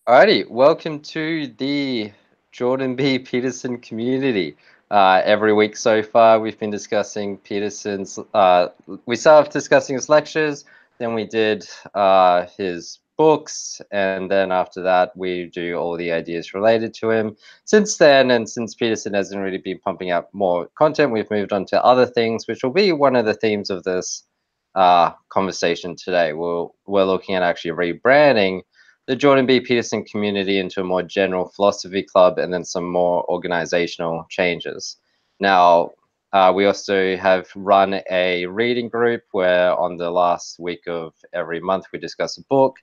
Alrighty, welcome to the Jordan B. Peterson community. Every week so far, we've been discussing Peterson's. We started discussing his lectures, then we did his books, and then after that, we do all the ideas related to him. Since then, and since Peterson hasn't really been pumping out more content, we've moved on to other things, which will be one of the themes of this conversation today. We're looking at actually rebranding the Jordan B. Peterson community into a more general philosophy club, and then some more organizational changes. Now, we also have run a reading group where on the last week of every month we discuss a book.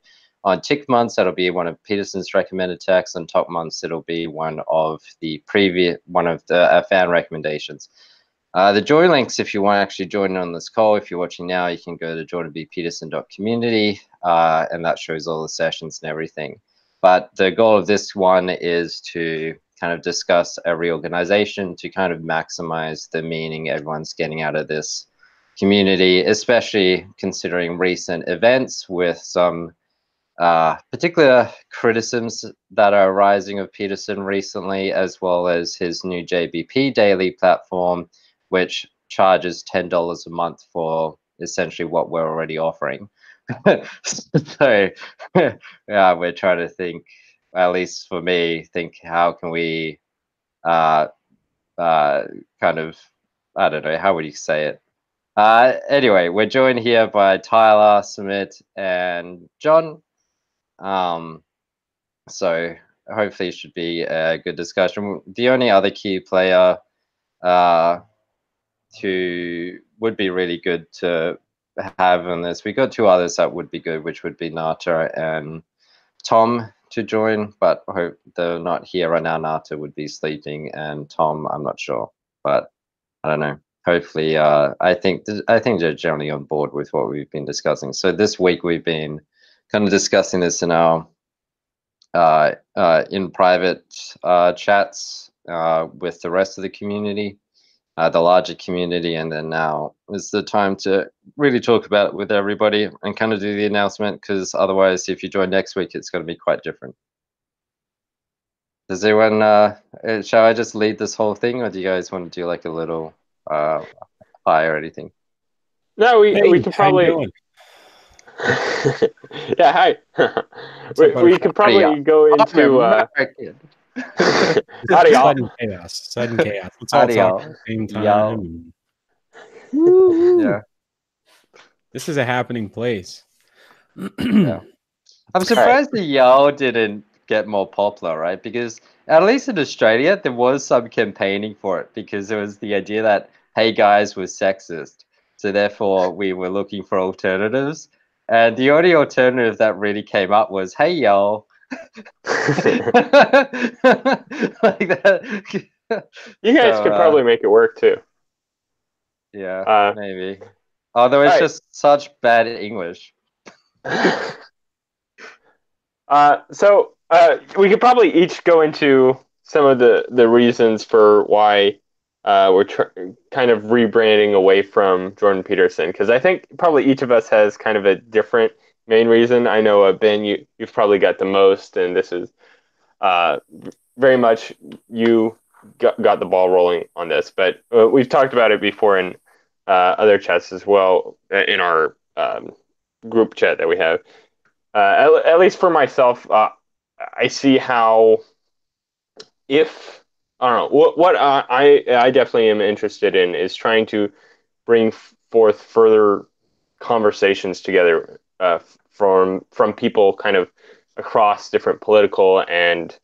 On tick months, that'll be one of Peterson's recommended texts. On top months, it'll be one of the fan recommendations. The join links, if you want to actually join on this call, if you're watching now, you can go to jordanbpeterson.community, and that shows all the sessions and everything. But the goal of this one is to kind of discuss a reorganization to kind of maximize the meaning everyone's getting out of this community, especially considering recent events with some particular criticisms that are arising of Peterson recently, as well as his new JBP daily platform, which charges $10 a month for essentially what we're already offering. So yeah, we're trying to think, at least for me, how can we kind of, I don't know, how would you say it? Anyway, we're joined here by Tyler, Sumit, and John. So hopefully it should be a good discussion. The only other key player who would be really good to have on this, we got two others that would be good, which would be Nata and Tom to join, but I hope they're not here right now. Nata would be sleeping, and Tom, I'm not sure, but I don't know. Hopefully, I think they're generally on board with what we've been discussing. So this week we've been kind of discussing this in our in private chats with the rest of the community, the larger community, and then now is the time to really talk about it with everybody and kind of do the announcement, because otherwise, if you join next week, it's going to be quite different. Does anyone, shall I just lead this whole thing, or do you guys want to do like a little hi or anything? No, we could probably. Yeah, hi. we could probably go into sudden chaos. Let's all talk at the same time. Yeah, this is a happening place. Yeah, I'm surprised the Yao didn't get more popular, right? Because at least in Australia, there was some campaigning for it, because there was the idea that "Hey guys" was sexist, so therefore we were looking for alternatives. And the only alternative that really came up was "Hey y'all." Like that. You guys could probably make it work too. Yeah, maybe. Although it's just such bad English. So we could probably each go into some of the reasons for why we're kind of rebranding away from Jordan Peterson, because I think probably each of us has kind of a different main reason. I know, Ben, you've probably got the most, and this is very much you got the ball rolling on this, but we've talked about it before in other chats as well, in our group chat that we have. At least for myself, I see how, if I don't know, what I definitely am interested in is trying to bring forth further conversations together from people kind of across different political and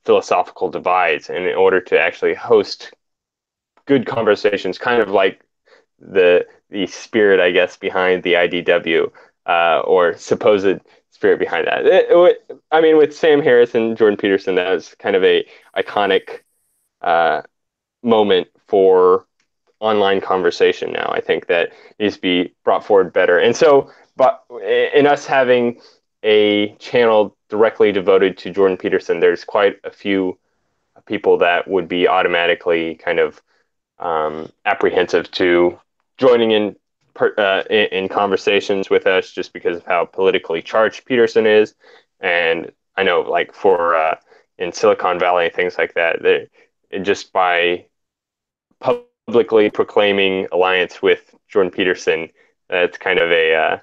philosophical divides, and in order to actually host good conversations, kind of like the spirit, I guess, behind the IDW, or supposed spirit behind that. I mean, with Sam Harris and Jordan Peterson, that was kind of a iconic moment for online conversation now. I think that needs to be brought forward better. And so, but in us having a channel directly devoted to Jordan Peterson, there's quite a few people that would be automatically kind of apprehensive to joining in conversations with us, just because of how politically charged Peterson is, and I know, like for in Silicon Valley, things like that, just by publicly proclaiming alliance with Jordan Peterson, that's kind of a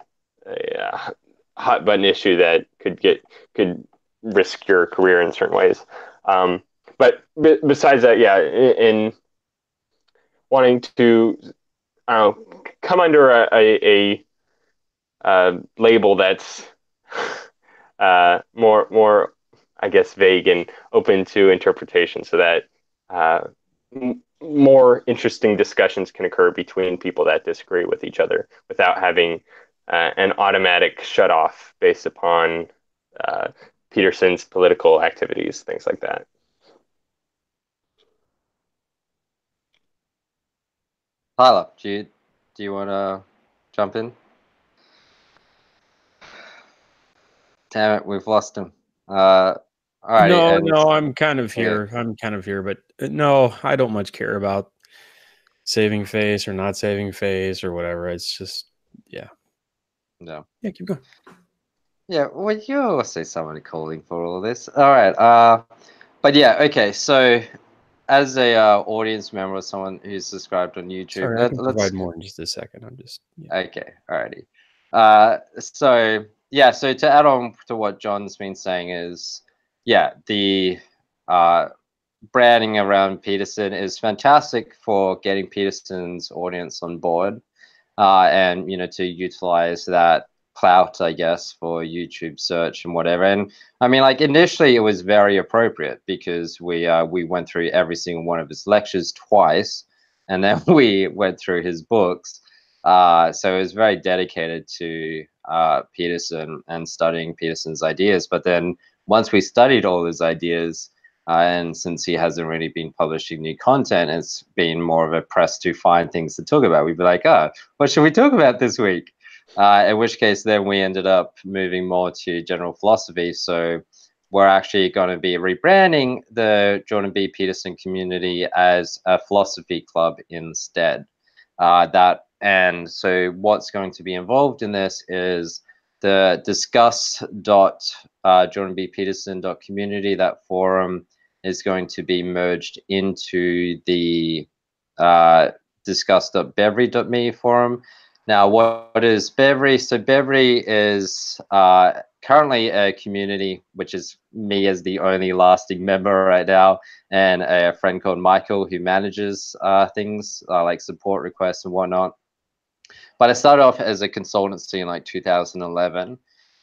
hot button issue that could risk your career in certain ways. But besides that, yeah, in wanting to, I don't know, come under a label that's more, I guess, vague and open to interpretation, so that more interesting discussions can occur between people that disagree with each other without having an automatic shut off based upon Peterson's political activities, things like that. Tyler, do you want to jump in? Damn it, we've lost him. Alrighty, No, I'm kind of here. Yeah. I'm kind of here, but no, I don't much care about saving face or not saving face or whatever. It's just, yeah. No. Yeah, keep going. Yeah, well, you also somebody calling for all this. All right. But yeah, okay. So, as a audience member or someone who's subscribed on YouTube, sorry, I can provide more in just a second. I'm just okay. Alrighty. So yeah. So to add on to what John's been saying is, yeah, the branding around Peterson is fantastic for getting Peterson's audience on board, and to utilize that clout, I guess, for YouTube search and whatever. And I mean, like initially, it was very appropriate because we went through every single one of his lectures twice, and then we went through his books. So it was very dedicated to Peterson and studying Peterson's ideas. But then once we studied all his ideas, and since he hasn't really been publishing new content, it's been more of a press to find things to talk about. We'd be like, oh, what should we talk about this week? In which case, then we ended up moving more to general philosophy. So we're actually going to be rebranding the Jordan B. Peterson community as a philosophy club instead. And so what's going to be involved in this is the discuss.jordanbpeterson.community. That forum is going to be merged into the discuss.bevry.me forum. Now, what is Bevry? So Bevry is currently a community, which is me as the only lasting member right now, and a friend called Michael who manages things like support requests and whatnot. But I started off as a consultancy in like 2011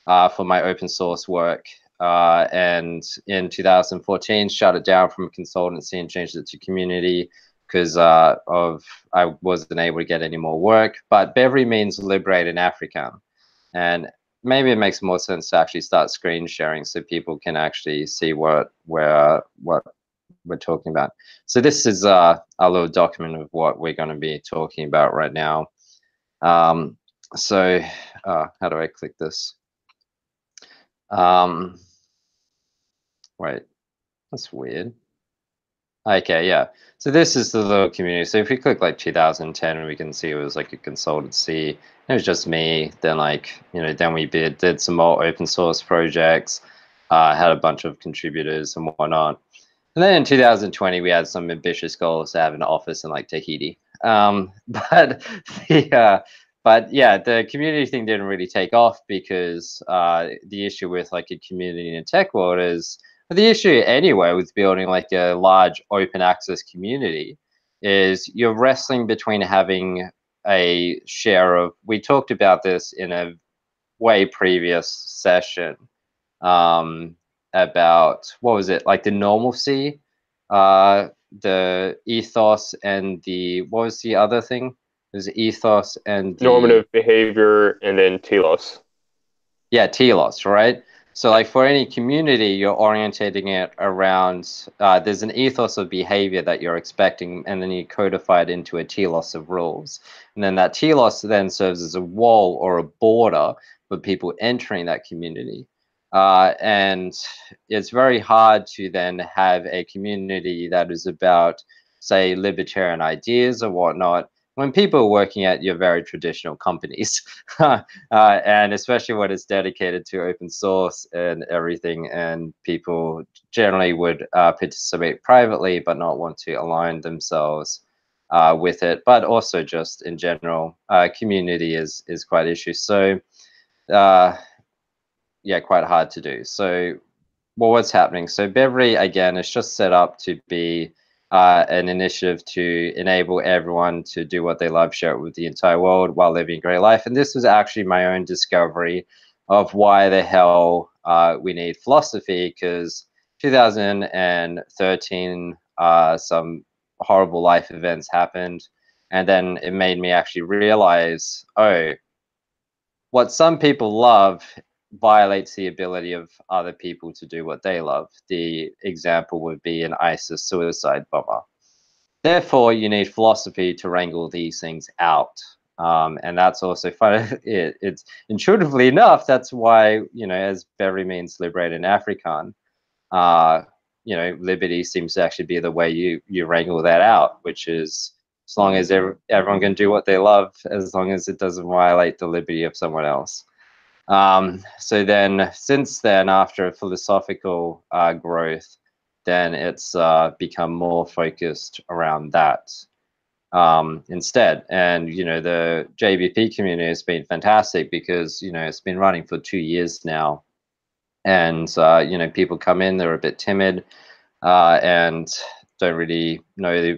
for my open source work. And in 2014, shut it down from a consultancy and changed it to community because I wasn't able to get any more work. But Bevry means liberate in African. And maybe it makes more sense to actually start screen sharing so people can actually see what we're talking about. So this is a little document of what we're going to be talking about right now. So how do I click this? Wait, that's weird. Okay, yeah. So this is the little community. So if we click like 2010, we can see it was like a consultancy. It was just me. Then then we did some more open source projects, had a bunch of contributors and whatnot. And then in 2020, we had some ambitious goals to have an office in like Tahiti. But yeah, the community thing didn't really take off because the issue with like a community in the tech world is, the issue anyway with building like a large open access community is you're wrestling between having a share of, we talked about this in a way previous session about, what was it, like the normalcy, the ethos, and what was the other thing? There's ethos and normative behavior, and then telos. Yeah, telos, right? So like for any community, you're orientating it around, there's an ethos of behavior that you're expecting, and then you codify it into a telos of rules. And then that telos then serves as a wall or a border for people entering that community. And it's very hard to then have a community that is about, say, libertarian ideas or whatnot, when people are working at your very traditional companies, and especially when it's dedicated to open source and everything, and people generally would participate privately but not want to align themselves with it, but also just in general, community is quite an issue. So yeah, quite hard to do. So well, what's happening? So Bevry, again, is just set up to be an initiative to enable everyone to do what they love, share it with the entire world while living a great life. And this was actually my own discovery of why the hell we need philosophy, because 2013, some horrible life events happened. And then it made me actually realize, oh, what some people love violates the ability of other people to do what they love. The example would be an ISIS suicide bomber. Therefore, you need philosophy to wrangle these things out. And that's also fun. It's intuitively enough, that's why, as Bevry means liberate in Afrikaans, liberty seems to actually be the way you wrangle that out, which is as long as everyone can do what they love, as long as it doesn't violate the liberty of someone else. So then, since then, after philosophical growth, then it's become more focused around that instead. And, the JBP community has been fantastic because, it's been running for 2 years now. And, people come in, they're a bit timid and don't really know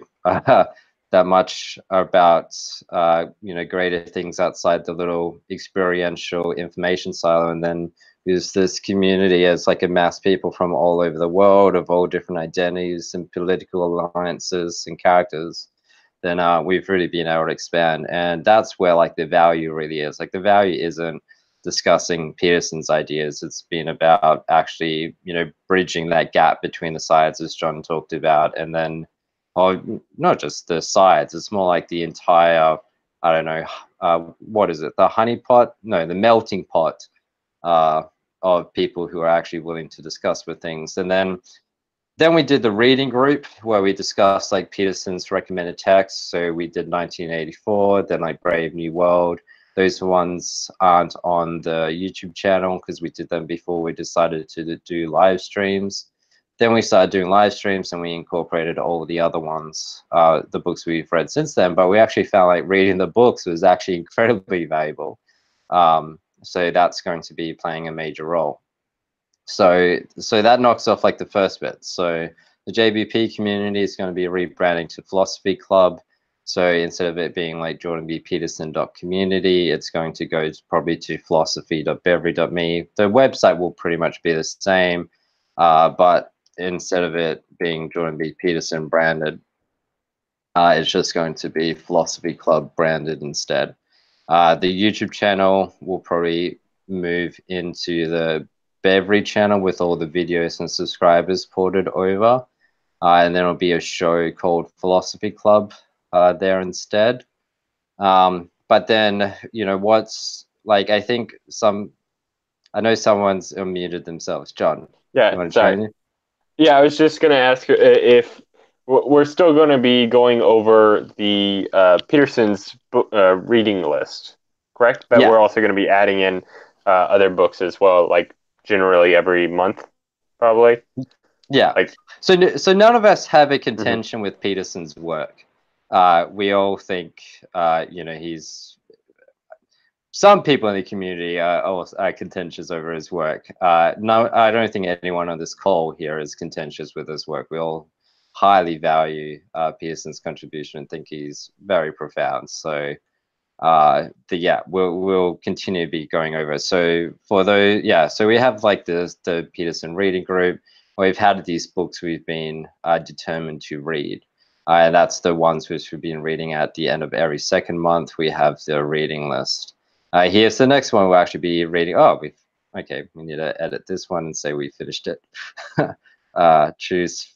that much about greater things outside the little experiential information silo. And then use this community as like a mass people from all over the world of all different identities and political alliances and characters, then we've really been able to expand. And that's where like the value really is. Like the value isn't discussing Peterson's ideas. It's been about actually, bridging that gap between the sides, as John talked about, and then, not just the sides. It's more like the entire, I don't know, what is it? The honeypot? No, the melting pot of people who are actually willing to discuss with things. And then we did the reading group where we discussed like Peterson's recommended texts. So we did 1984, then like Brave New World. Those ones aren't on the YouTube channel because we did them before we decided to do live streams. Then we started doing live streams and we incorporated all of the other ones, the books we've read since then. But we actually found like reading the books was actually incredibly valuable. So that's going to be playing a major role. So that knocks off like the first bit. So the JBP community is going to be rebranding to Philosophy Club. So instead of it being like jordanbpeterson.community, it's going to go probably to philosophy.bevry.me. The website will pretty much be the same, but instead of it being Jordan B. Peterson branded, it's just going to be Philosophy Club branded instead. The YouTube channel will probably move into the Bevry channel with all the videos and subscribers ported over. And then it'll be a show called Philosophy Club there instead. But then, what's like, I think I know someone's unmuted themselves. John. Yeah, sorry. Yeah, I was just going to ask if we're still going to be going over the Peterson's reading list, correct? But yeah, we're also going to be adding in other books as well, like generally every month, probably. Yeah. Like, so none of us have a contention with Peterson's work. We all think, he's. Some people in the community are contentious over his work. No, I don't think anyone on this call here is contentious with his work. We all highly value Peterson's contribution and think he's very profound. So, we'll continue to be going over. So for those, so we have like the Peterson reading group. We've had these books we've been determined to read. And that's the ones which we've been reading at the end of every second month. We have the reading list. Here's the next one we'll actually be reading. We need to edit this one and say we finished it. Choose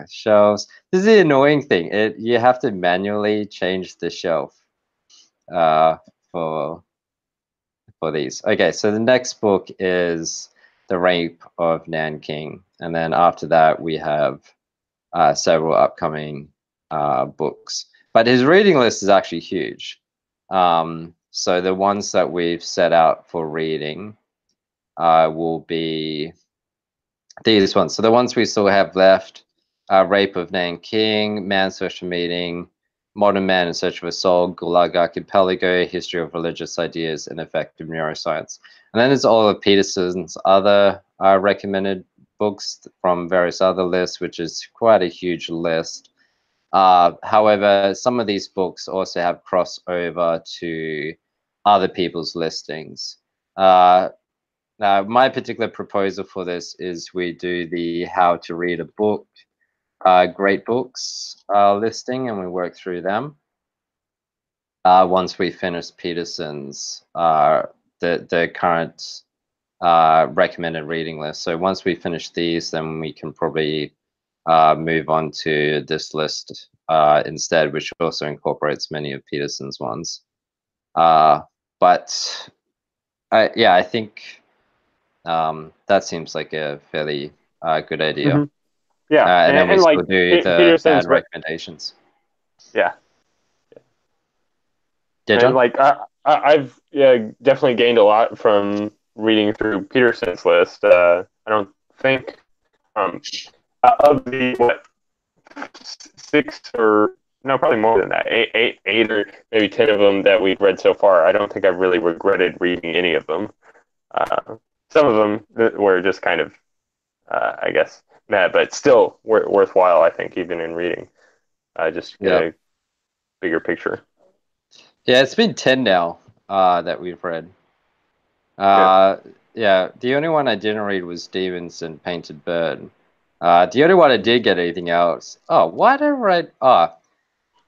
shelves. This is the annoying thing. You have to manually change the shelf for these. Okay, so the next book is The Rape of Nanking. And then after that, we have several upcoming books. But his reading list is actually huge. So the ones that we've set out for reading will be these ones. So the ones we still have left: Rape of Nanking, Man's Social Meeting, Modern Man in Search of a Soul, Gulag Archipelago, History of Religious Ideas, and Effective Neuroscience. And then there's all of Peterson's other recommended books from various other lists, which is quite a huge list. However, some of these books also have crossover to other people's listings. My particular proposal for this is we do the How to Read a Book, Great Books listing, and we work through them. Once we finish Peterson's, the current recommended reading list. So once we finish these, then we can probably move on to this list instead, which also incorporates many of Peterson's ones. But yeah, I think that seems like a fairly good idea. Mm-hmm. Yeah, and then we and still like do the Peterson's bad recommendations. Yeah. Yeah, John? And like I've definitely gained a lot from reading through Peterson's list. I don't think of the 6 or no, probably more than that, eight or maybe 10 of them that we've read so far. I don't think I've really regretted reading any of them. Some of them were just kind of, I guess, mad, but still worthwhile, I think, even in reading. Just to get a bigger picture. Yeah, it's been 10 now that we've read. Yeah, the only one I didn't read was Stevens and Painted Bird. The only one I did get anything else. Oh, why did I write?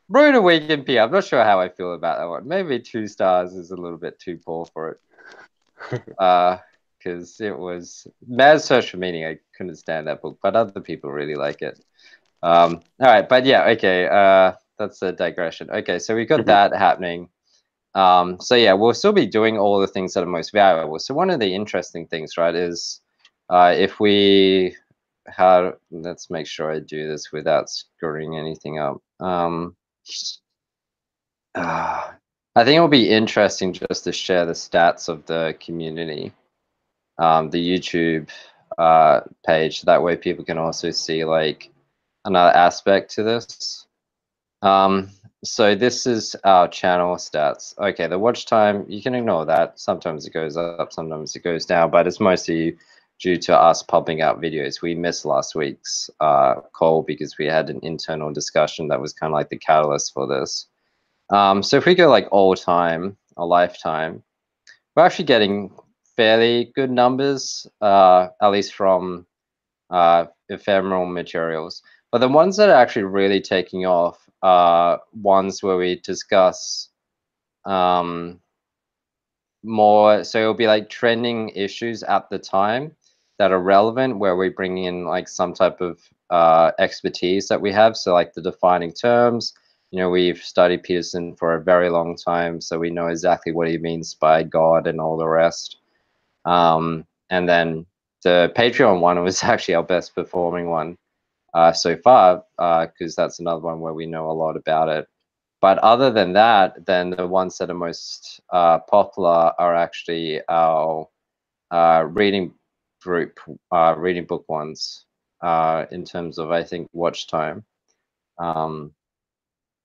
Ruin a Week in P. I'm not sure how I feel about that one. Maybe 2 stars is a little bit too poor for it. Because it was Mad Social Meaning. I couldn't stand that book, but other people really like it. All right, but yeah, okay. That's a digression. Okay, so we got that happening. So yeah, we'll still be doing all the things that are most valuable. So one of the interesting things, right, is if we let's make sure I do this without screwing anything up. I think it'll be interesting just to share the stats of the community, the YouTube page. That way people can also see like another aspect to this. So this is our channel stats. Okay, the watch time, you can ignore that. Sometimes it goes up, sometimes it goes down, but it's mostly due to us pumping out videos. We missed last week's call because we had an internal discussion that was kind of like the catalyst for this. So if we go like all time, a lifetime, we're actually getting fairly good numbers, at least from ephemeral materials. But the ones that are actually really taking off are ones where we discuss more. So it'll be like trending issues at the time that are relevant, where we bring in like some type of expertise that we have. So like the defining terms. You know, we've studied Peterson for a very long time, so we know exactly what he means by God and all the rest. And then the Patreon one was actually our best performing one so far, because that's another one where we know a lot about it. But other than that, then the ones that are most popular are actually our reading group, reading book ones, in terms of, I think, watch time.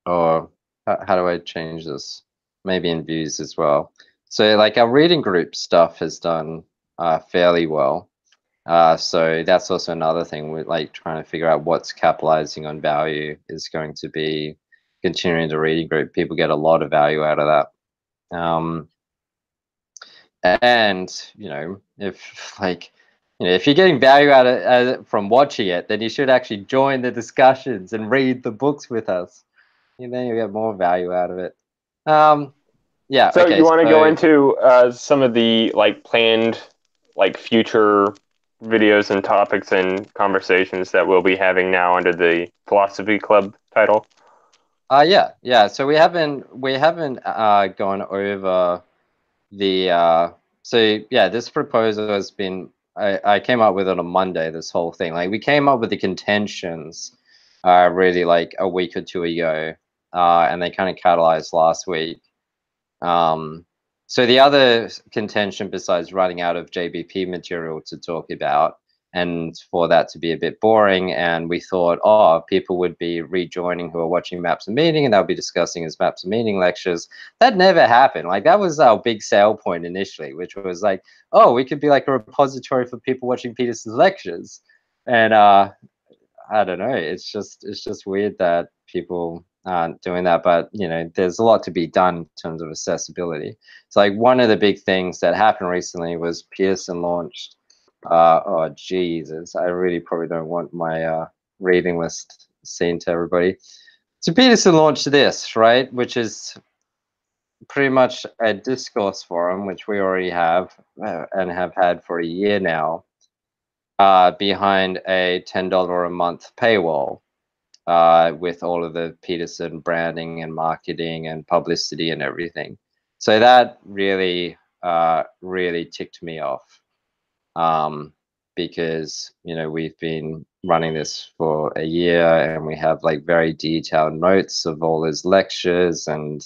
Or how do I change this? Maybe in views as well. So like our reading group stuff has done fairly well. So that's also another thing. We're like trying to figure out what's capitalizing on value is going to be continuing the reading group. People get a lot of value out of that. And you know, if you're getting value out of it from watching it, then you should actually join the discussions and read the books with us. And then you get more value out of it. Yeah. So okay, you want to go into some of the like planned, like future videos and topics and conversations that we'll be having now under the Philosophy Club title? Yeah. So we haven't gone over the so yeah, this proposal has been I came up with it on Monday, this whole thing. Like we came up with the contentions really like a week or two ago. and they kind of catalyzed last week. So the other contention, besides running out of JBP material to talk about, and for that to be a bit boring, and we thought, oh, people would be rejoining who are watching Maps and Meaning, and they'll be discussing his Maps and Meaning lectures. That never happened. Like, that was our big sale point initially, which was like, oh, we could be like a repository for people watching Peterson's lectures. And I don't know, it's just weird that people aren't doing that, but you know, there's a lot to be done in terms of accessibility. So like, one of the big things that happened recently was Pearson launched oh Jesus, I really probably don't want my reading list seen to everybody. So Peterson launched this, right, which is pretty much a discourse forum, which we already have and have had for a year now, behind a $10 a month paywall, with all of the Peterson branding and marketing and publicity and everything. So that really, really ticked me off, because, you know, we've been running this for a year and we have like very detailed notes of all his lectures and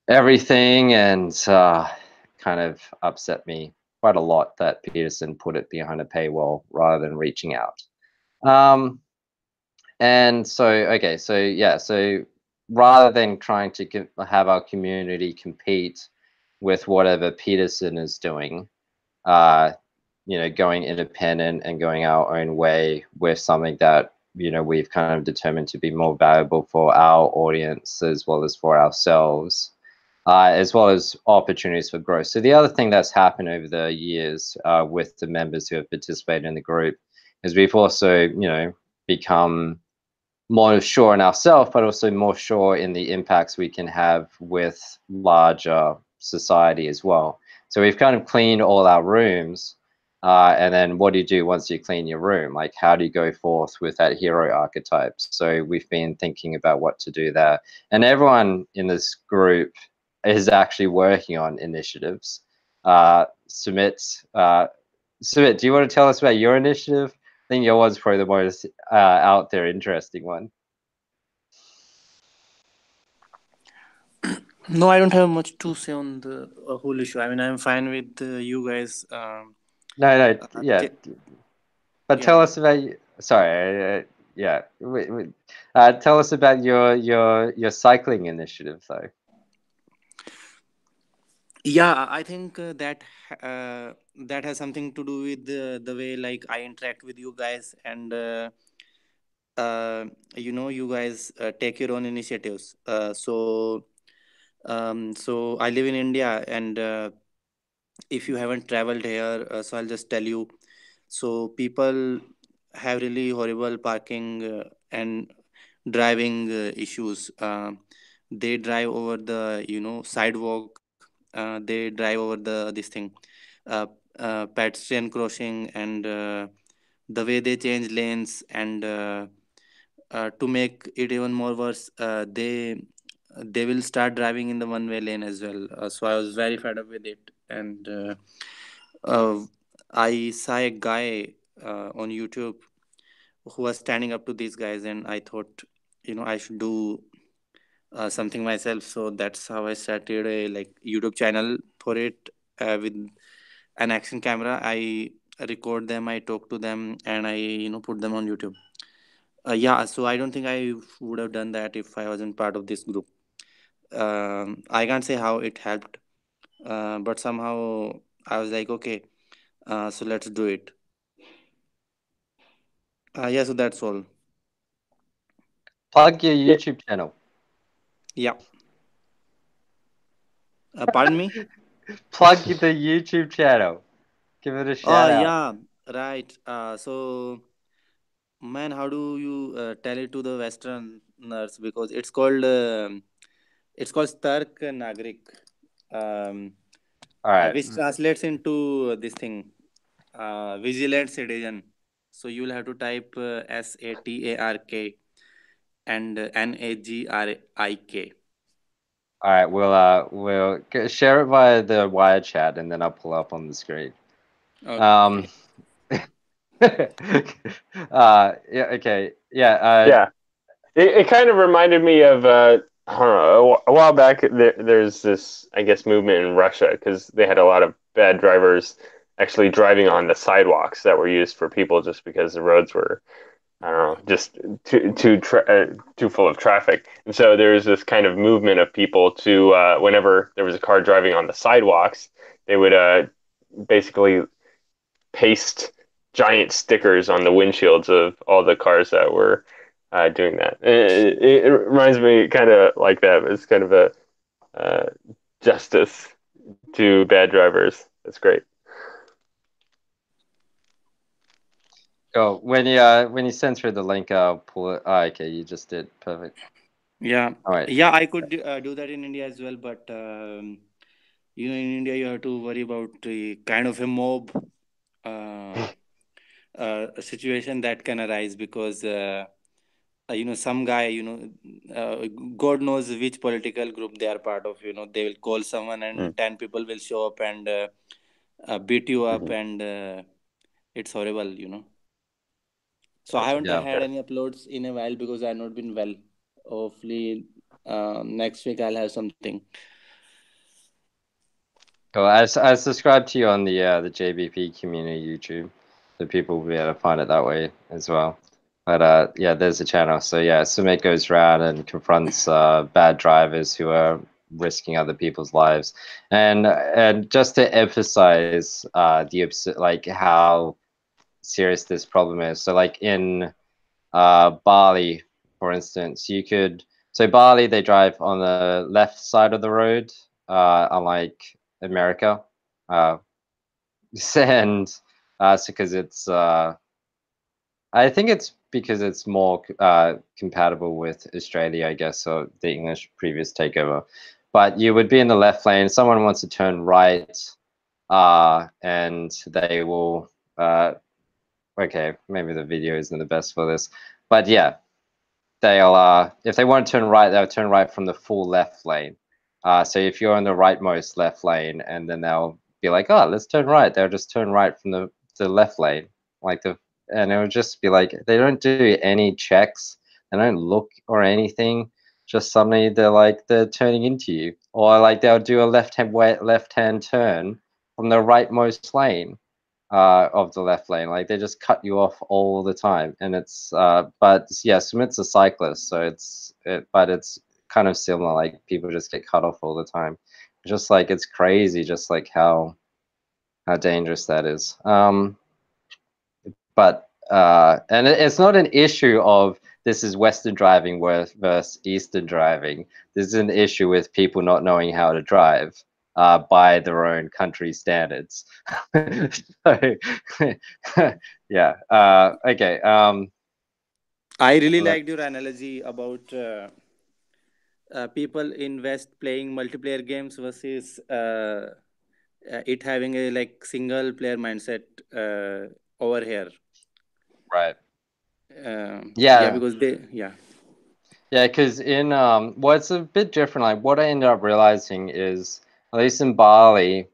everything, and kind of upset me quite a lot that Peterson put it behind a paywall rather than reaching out. And so, okay, so yeah, so rather than trying to have our community compete with whatever Peterson is doing, you know, going independent and going our own way with something that, you know, we've kind of determined to be more valuable for our audience as well as for ourselves, as well as opportunities for growth. So the other thing that's happened over the years with the members who have participated in the group is we've also, you know, become more sure in ourselves, but also more sure in the impacts we can have with larger society as well. So we've kind of cleaned all our rooms, and then what do you do once you clean your room? Like, how do you go forth with that hero archetype? So we've been thinking about what to do there. And everyone in this group is actually working on initiatives. Sumit, Sumit, do you want to tell us about your initiative? I think your one's probably the most out there interesting one. No, I don't have much to say on the whole issue. I mean, I'm fine with you guys. No, yeah, but yeah. tell us about. Sorry, yeah, tell us about your cycling initiative, though. Yeah, I think that has something to do with the way like I interact with you guys, and you know, you guys take your own initiatives. So I live in India, and if you haven't traveled here, so I'll just tell you. So people have really horrible parking and driving issues. They drive over the, you know, sidewalk. They drive over the this thing, uh, pedestrian crossing, and the way they change lanes, and to make it even more worse, they will start driving in the one way lane as well. So I was very fed up with it, and uh, I saw a guy on YouTube who was standing up to these guys, and I thought, you know, I should do something myself. So that's how I started a like YouTube channel for it, with an action camera. I record them, I talk to them, and I, you know, put them on YouTube. Yeah, so I don't think I would have done that if I wasn't part of this group. I can't say how it helped, but somehow I was like, okay, so let's do it. Yeah, so that's all. Plug your YouTube channel. Yeah. Pardon me? Plug the YouTube channel. Give it a shout out. Yeah, right. So, man, how do you tell it to the Westerners? Because it's called Stark Nagrik, um, All right. which translates into this thing, vigilant citizen. So you'll have to type SATARK and NAGRIK. All right, we'll share it via the wire chat, and then I'll pull up on the screen. Okay. Yeah. Okay. Yeah. Yeah. It kind of reminded me of I don't know, a while back. There's this, I guess, movement in Russia because they had a lot of bad drivers actually driving on the sidewalks that were used for people just because the roads were, I don't know, just too full of traffic. And so there's this kind of movement of people to whenever there was a car driving on the sidewalks, they would basically paste giant stickers on the windshields of all the cars that were doing that. It reminds me kind of like that. It's kind of a uh, justice to bad drivers. That's great. Oh, when you send through the link, I'll pull it. Oh, okay, you just did. Perfect. Yeah, All right. yeah, I could do that in India as well, but in India you have to worry about the kind of a mob uh, situation that can arise because some guy, God knows which political group they are part of. They will call someone Mm. and 10 people will show up and beat you up, Mm-hmm. and it's horrible. So I haven't Yeah. had any uploads in a while because I've not been well. Hopefully, next week I'll have something. Cool. I subscribe to you on the JBP Community YouTube, so people will be able to find it that way as well. But yeah, there's a channel. So yeah, Sumit goes around and confronts bad drivers who are risking other people's lives, and just to emphasize like how serious this problem is. So like in Bali, for instance, so Bali, they drive on the left side of the road, unlike America. And so because I think it's because it's more compatible with Australia, I guess, or the English previous takeover. But you would be in the left lane. Someone wants to turn right, and they will. Okay, maybe the video isn't the best for this, but yeah, they'll if they want to turn right, they'll turn right from the full left lane. So if you're in the rightmost left lane, and then they'll be like, oh, let's turn right, they'll just turn right from the left lane, and it'll just be like they don't do any checks, they don't look or anything. Just suddenly they're turning into you, or like they'll do a left hand turn from the rightmost lane of the left lane. Like they just cut you off all the time, and but yeah, Sumit's a cyclist, so but it's kind of similar. Like people just get cut off all the time. Just like it's crazy, just like how dangerous that is. But and it's not an issue of this is Western driving versus Eastern driving. This is an issue with people not knowing how to drive by their own country standards. So, yeah. Okay. I really liked your analogy about people in West playing multiplayer games versus it having a like single player mindset over here. Right. Yeah, because yeah, because in well, it's a bit different. Like what I ended up realizing is, at least in Bali,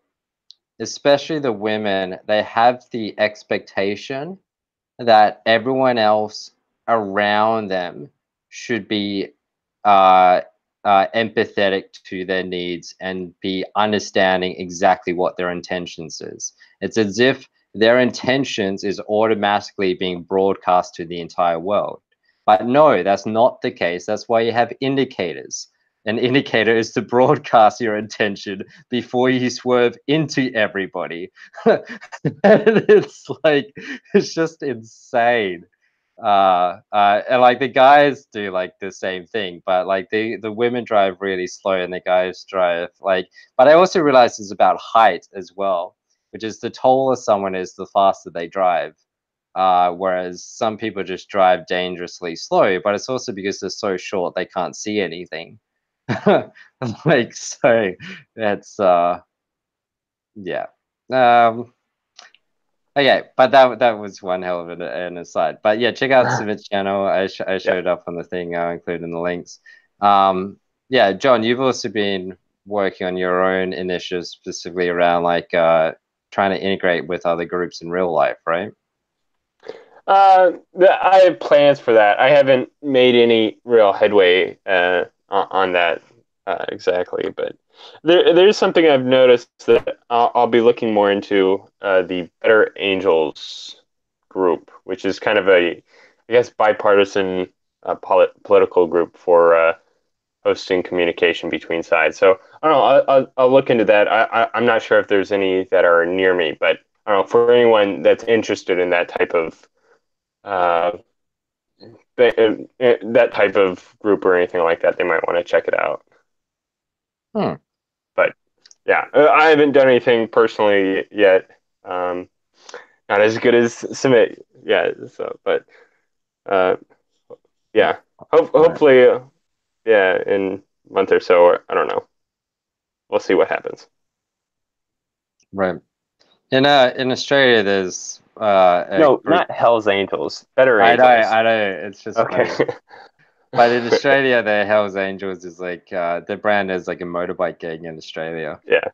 especially the women, they have the expectation that everyone else around them should be empathetic to their needs and be understanding exactly what their intentions is. It's as if their intentions is automatically being broadcast to the entire world. But no, that's not the case. That's why you have indicators. An indicator is to broadcast your intention before you swerve into everybody. It's like it's just insane. And like the guys do like the same thing, but like the women drive really slow and the guys drive like. But I also realize it's about height as well, which is the taller someone is, the faster they drive. Whereas some people just drive dangerously slow, but it's also because they're so short they can't see anything. Like so, that's yeah. Okay, but that was one hell of an aside. But yeah, check out Sumit's channel. I showed up on the thing, including the links. Yeah, John, you've also been working on your own initiatives specifically around like trying to integrate with other groups in real life, right? I have plans for that. I haven't made any real headway on that exactly, but there's something I've noticed that I'll be looking more into the Better Angels group, which is kind of a, I guess, bipartisan political group for hosting communication between sides. So I don't know. I'll look into that. I'm not sure if there's any that are near me, but I don't know, for anyone that's interested in that type of uh, that type of group or anything like that, they might want to check it out. Hmm. But yeah, I haven't done anything personally yet. Not as good as Sumit yet. So, but uh, yeah, hopefully, yeah, in a month or so, or I don't know. We'll see what happens. Right. In Australia, there's No, group. not Hell's Angels. Better I Angels. know. It's just Okay. funny. But in Australia, the Hells Angels is like the brand is like a motorbike gang in Australia. Yeah.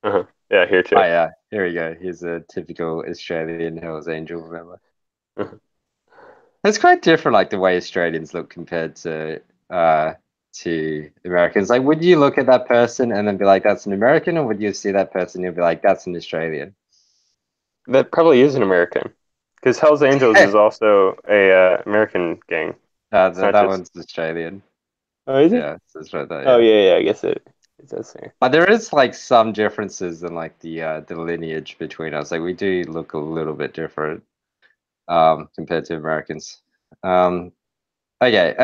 Uh-huh. Yeah, here too. Oh yeah, here we go. Here's a typical Australian Hells Angel member. Uh-huh. It's quite different, like the way Australians look compared to Americans. Like, would you look at that person and then be like, "That's an American," or would you see that person and be like, "That's an Australian"? That probably is an American, because Hell's Angels is also a American gang. It's not That just. one's Australian. Oh, is it? Yeah, it's right there. Oh, Yeah. yeah. I guess it does say. But there is like some differences in like the lineage between us. Like we do look a little bit different compared to Americans. Okay.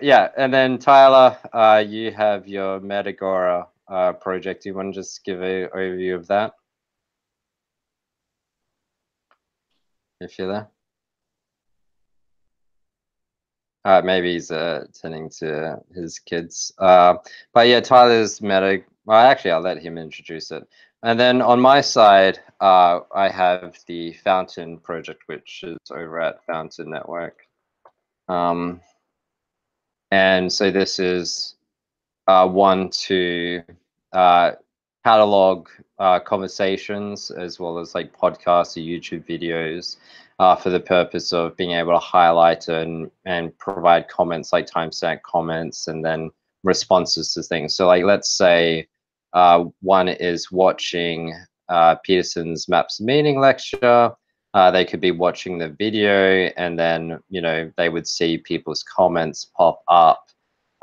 Yeah, and then Tyler, you have your Metagora project. Do you want to just give an overview of that? If you're there. Maybe he's tending to his kids. But yeah, Tyler's Meta. Well, actually, I'll let him introduce it. And then on my side, I have the Fountain project, which is over at Fountain Network. And so this is one to catalog conversations as well as like podcasts or YouTube videos for the purpose of being able to highlight and provide comments like timestamp comments and then responses to things. So like let's say one is watching Peterson's Maps of Meaning lecture. They could be watching the video and then, you know, they would see people's comments pop up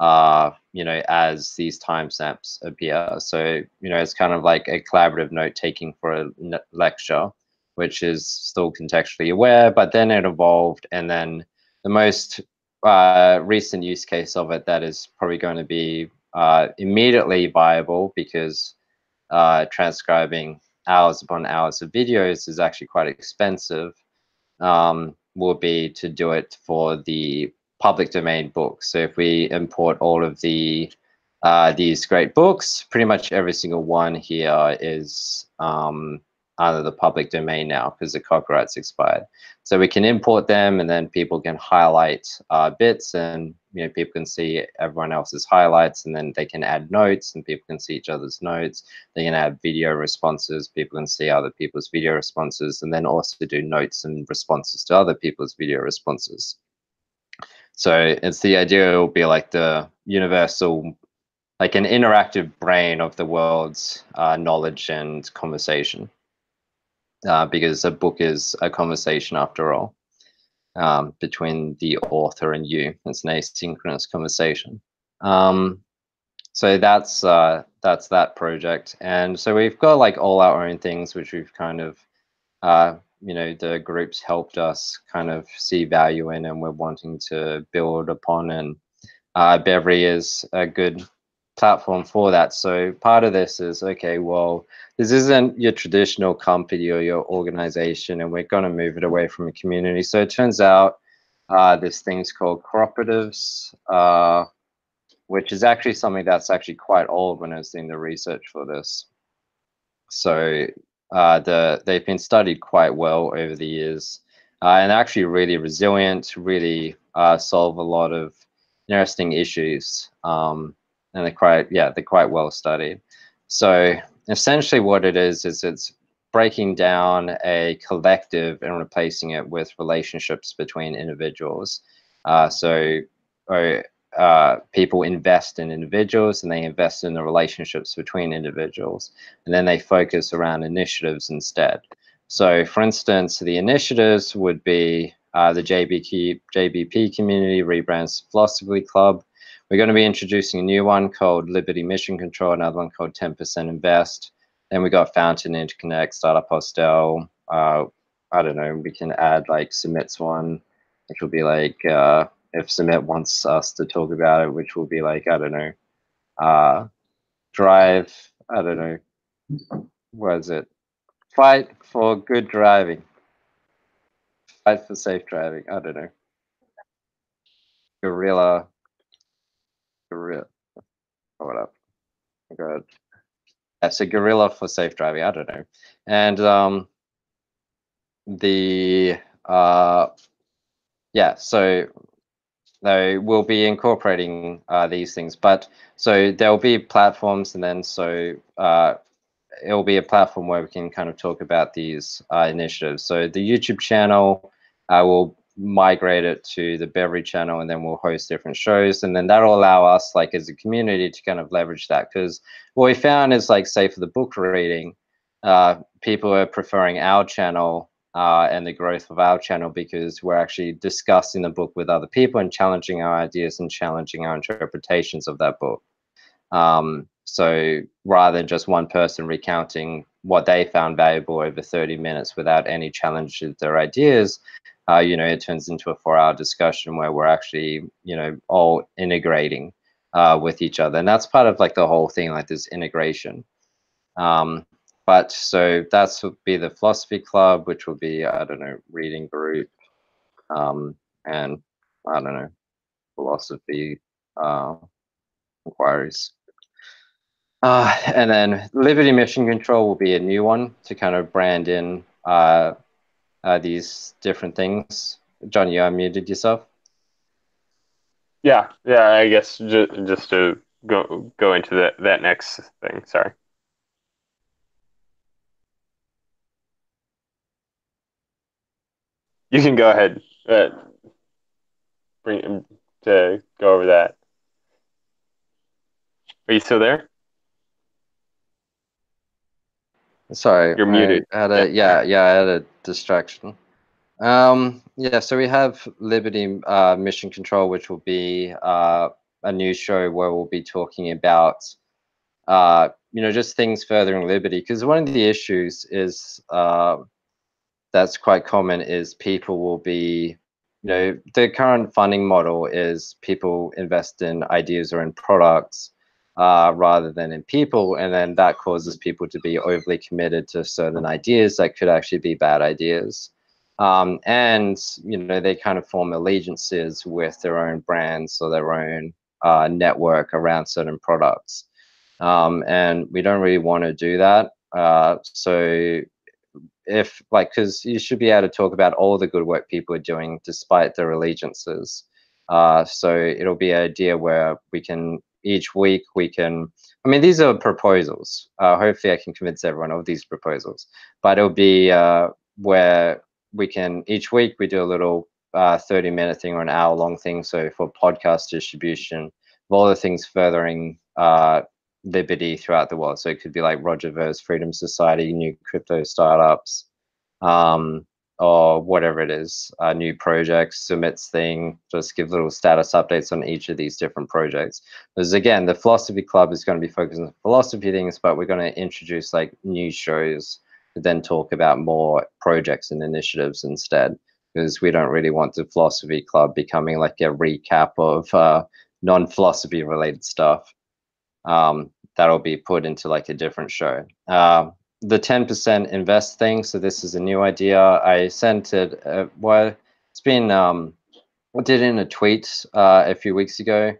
as these timestamps appear. So, it's kind of like a collaborative note taking for a lecture, which is still contextually aware, but then it evolved. And then the most recent use case of it that is probably going to be immediately viable because transcribing hours upon hours of videos is actually quite expensive, will be to do it for the public domain books. So if we import all of these great books, pretty much every single one here is under the public domain now because the copyright's expired. So we can import them and then people can highlight bits and people can see everyone else's highlights and then they can add notes and people can see each other's notes. They can add video responses. People can see other people's video responses and then also do notes and responses to other people's video responses. So it's the idea it will be like the universal, like an interactive brain of the world's knowledge and conversation. Because a book is a conversation after all, between the author and you. It's an asynchronous conversation. So that's that project. And so we've got like all our own things, which we've kind of, the groups helped us kind of see value in and we're wanting to build upon. And Bevry is a good platform for that. So part of this is, okay, well, this isn't your traditional company or your organization, and we're going to move it away from a community. So it turns out there's things called cooperatives, which is actually something that's actually quite old when I was doing the research for this. So they've been studied quite well over the years, and actually really resilient, really solve a lot of interesting issues, and they're quite well studied. So essentially what it is it's breaking down a collective and replacing it with relationships between individuals. People invest in individuals, and they invest in the relationships between individuals, and then they focus around initiatives instead. So, for instance, the initiatives would be the JBP Community Rebrands Philosophy Club. We're going to be introducing a new one called Liberty Mission Control, another one called 10% Invest. Then we got Fountain, Interconnect, Startup Hostel. I don't know, we can add like Sumit's one, which will be like, if Sumit wants us to talk about it, which will be like, I don't know, Drive, I don't know, what is it? Fight for good driving. Fight for safe driving, I don't know. Gorilla, hold up. Good. That's a gorilla for safe driving. I don't know. And yeah, so they will be incorporating these things, but so there'll be platforms, and then so it'll be a platform where we can kind of talk about these initiatives. So the YouTube channel will migrate it to the Bevry channel, and then we'll host different shows, and then that'll allow us, like as a community, to kind of leverage that. Because what we found is, like, say for the book reading, people are preferring our channel and the growth of our channel because we're actually discussing the book with other people and challenging our ideas and challenging our interpretations of that book. So rather than just one person recounting what they found valuable over 30 minutes without any challenge to their ideas, you know, it turns into a 4-hour discussion where we're actually, you know, all integrating with each other. And that's part of like the whole thing, like this integration. But so that's would be the philosophy club, which will be, I don't know, reading group, and I don't know, philosophy inquiries. And then Liberty Mission Control will be a new one to kind of brand in these different things. John, you unmuted yourself? Yeah, I guess just to go into that next thing. Sorry. You can go ahead. Bring to go over that. Are you still there? Sorry, You're muted. I had I had a distraction. Yeah, so we have Liberty Mission Control, which will be a new show where we'll be talking about you know, just things furthering liberty. Because one of the issues is that's quite common is people will be, you know, the current funding model is people invest in ideas or in products rather than in people, and then that causes people to be overly committed to certain ideas that could actually be bad ideas. And you know, they kind of form allegiances with their own brands or their own network around certain products, and we don't really want to do that. So if like, because you should be able to talk about all the good work people are doing despite their allegiances. So it'll be an idea where we can each week I mean, these are proposals. Hopefully I can convince everyone of these proposals, but it'll be where we can each week we do a little 30-minute thing or an hour-long thing. So for podcast distribution of all the things furthering liberty throughout the world. So it could be like Rogerverse, Freedom Society, new crypto startups, or whatever it is, new projects, Sumit's thing, just give little status updates on each of these different projects. Because again, the philosophy club is going to be focused on philosophy things, but we're going to introduce like new shows to then talk about more projects and initiatives instead, because we don't really want the philosophy club becoming like a recap of non-philosophy related stuff. That'll be put into like a different show. The 10% invest thing. So this is a new idea. I sent it. Well, it's been. I did it in a tweet a few weeks ago.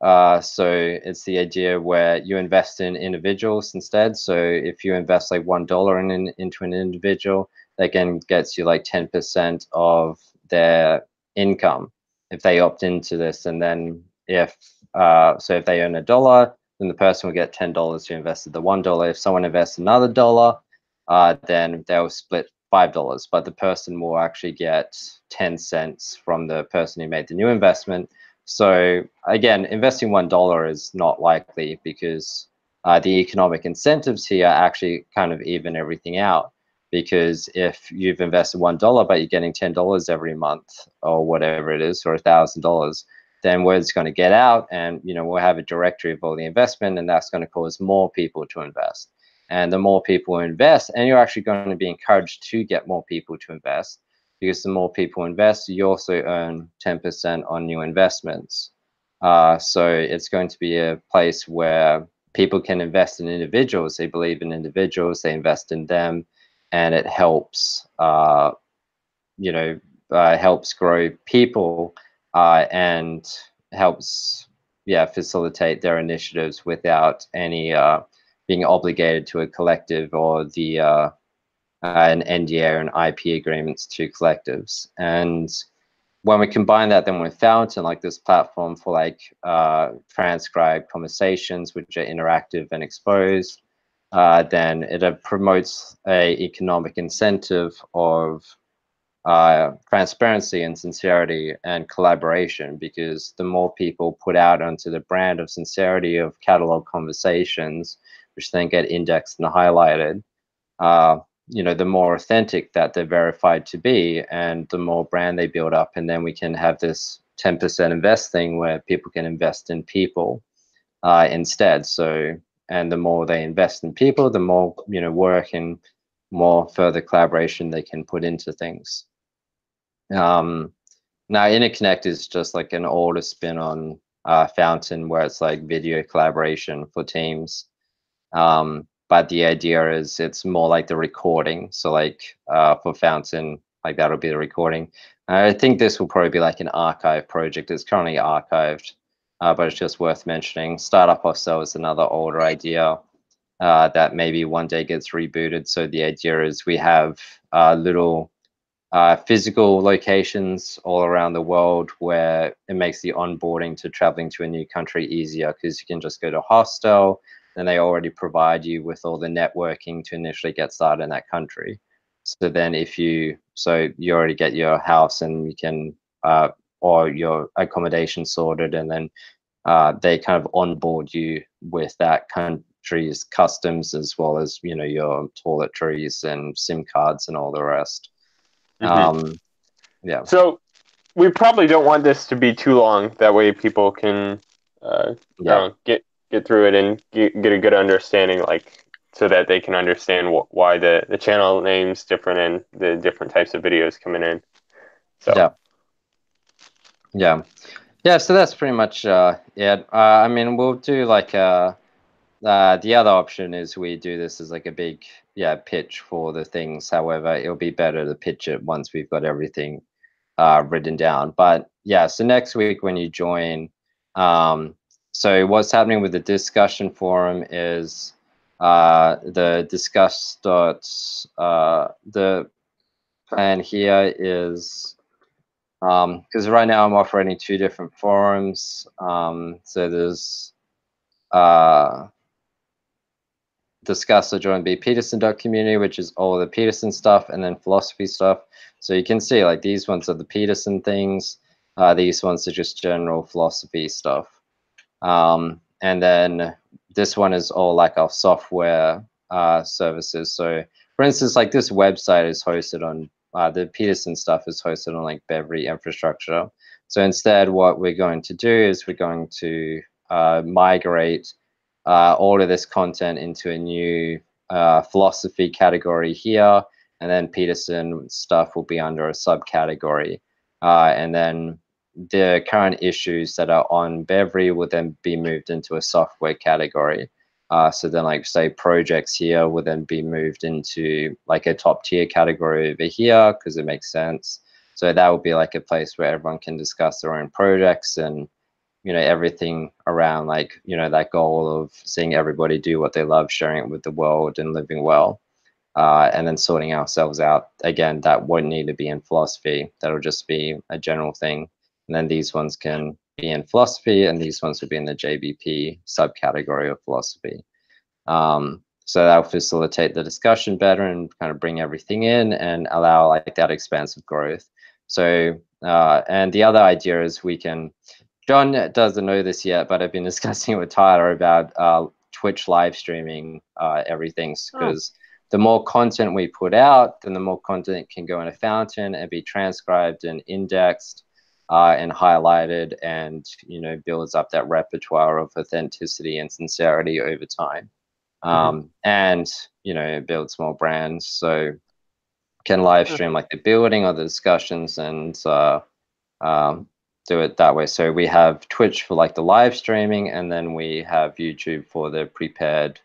So it's the idea where you invest in individuals instead. So if you invest like $1 into an individual, that again gets you like 10% of their income if they opt into this. And then if so, if they earn $1, then the person will get $10 who invested the $1. If someone invests another $1, then they'll split $5, but the person will actually get 10 cents from the person who made the new investment. So again, investing $1 is not likely because the economic incentives here actually kind of even everything out. Because if you've invested $1, but you're getting $10 every month or whatever it is, or $1,000, then word's going to get out, and we'll have a directory of all the investment, and that's going to cause more people to invest. And the more people invest, and you're actually going to be encouraged to get more people to invest, because the more people invest, you also earn 10% on new investments. So it's going to be a place where people can invest in individuals. They believe in individuals, they invest in them, and it helps, helps grow people and helps, facilitate their initiatives without any being obligated to a collective or an NDA or an IP agreements to collectives. And when we combine that then with Fountain, like this platform for like transcribed conversations, which are interactive and exposed, then it promotes a economic incentive of transparency and sincerity and collaboration, because the more people put out onto the brand of sincerity of catalog conversations, which then get indexed and highlighted, the more authentic that they're verified to be, and the more brand they build up. And then we can have this 10% invest thing where people can invest in people instead. So, and the more they invest in people, the more work and more further collaboration they can put into things. Now Interconnect is just like an older spin on Fountain, where it's like video collaboration for teams. But the idea is it's more like the recording. So like for Fountain, like that'll be the recording. I think this will probably be like an archive project. It's currently archived, but it's just worth mentioning. Startup Hostel is another older idea that maybe one day gets rebooted. So the idea is we have little physical locations all around the world where it makes the onboarding to traveling to a new country easier, because you can just go to a hostel and they already provide you with all the networking to initially get started in that country. So then you already get your house and you can or your accommodation sorted, and then they kind of onboard you with that country's customs, as well as your toiletries and SIM cards and all the rest. Yeah. So we probably don't want this to be too long. That way people can get through it and get a good understanding, like so that they can understand why the channel name's different and the different types of videos coming in. So yeah. So that's pretty much it. I mean, we'll do like the other option is we do this as like a big pitch for the things. However, it'll be better to pitch it once we've got everything written down. But yeah, so next week when you join, so what's happening with the discussion forum is the discuss dots. The plan here is because right now I'm operating 2 different forums. So there's discuss or join Peterson.community, which is all the Peterson stuff, and then philosophy stuff. So you can see like these ones are the Peterson things. These ones are just general philosophy stuff. And then this one is all like our software services. So for instance, like this website is hosted on the Peterson stuff is hosted on like Bevry infrastructure. So instead, what we're going to do is we're going to migrate all of this content into a new philosophy category here, and then Peterson stuff will be under a subcategory. And then the current issues that are on Bevry will then be moved into a software category. So then like say projects here will then be moved into like a top tier category over here, because it makes sense. So that will be like a place where everyone can discuss their own projects and everything around like that goal of seeing everybody do what they love, sharing it with the world and living well, and then sorting ourselves out. Again, that won't need to be in philosophy. That'll just be a general thing. And then these ones can be in philosophy, and these ones will be in the JBP subcategory of philosophy. So that'll facilitate the discussion better and kind of bring everything in and allow like that expansive growth. So, and the other idea is we can, John doesn't know this yet, but I've been discussing with Tyler about Twitch live streaming everything, because the more content we put out, then the more content can go in a fountain and be transcribed and indexed and highlighted, and builds up that repertoire of authenticity and sincerity over time. And it builds more brands, so can live stream like the building or the discussions and do it that way. So we have Twitch for like the live streaming, and then we have YouTube for the prepared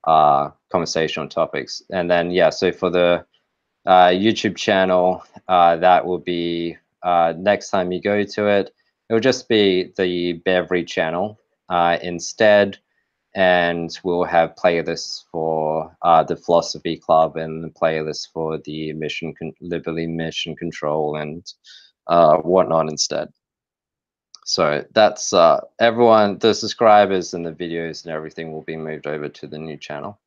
conversational topics. And then so for the YouTube channel, that will be next time you go to it, it will just be the Bevry channel instead. And we'll have playlists for the Philosophy Club and playlists for the Liberty Mission Control and whatnot instead. So that's everyone, the subscribers and the videos and everything will be moved over to the new channel.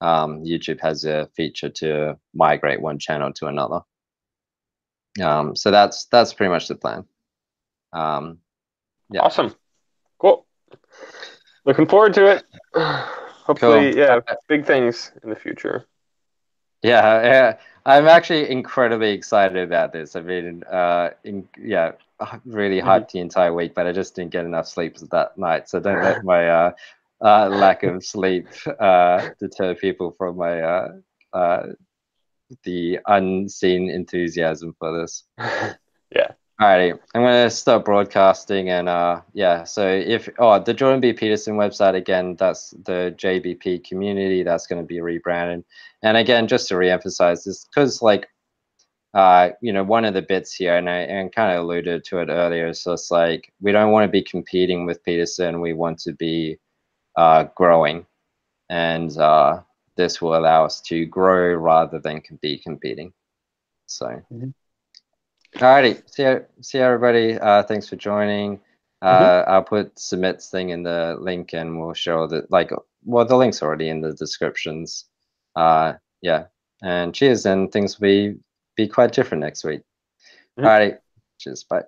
YouTube has a feature to migrate one channel to another. So that's pretty much the plan. Yeah. Awesome. Cool. Looking forward to it. Hopefully, cool. Big things in the future. Yeah, I'm actually incredibly excited about this. I've been, really hyped the entire week, but I just didn't get enough sleep that night. So don't let my lack of sleep deter people from my the unseen enthusiasm for this. Yeah. Alrighty, I'm going to start broadcasting, and so if the Jordan B. Peterson website, again, that's the JBP Community, that's going to be rebranded. And again, just to reemphasize this, because like one of the bits here, and I kind of alluded to it earlier, so it's like we don't want to be competing with Peterson, we want to be growing, and this will allow us to grow rather than be competing. So. Alrighty, see everybody. Thanks for joining. I'll put Sumit's thing in the link, and we'll show that the link's already in the descriptions. Yeah, and cheers, and things will be quite different next week. Alrighty, cheers, bye.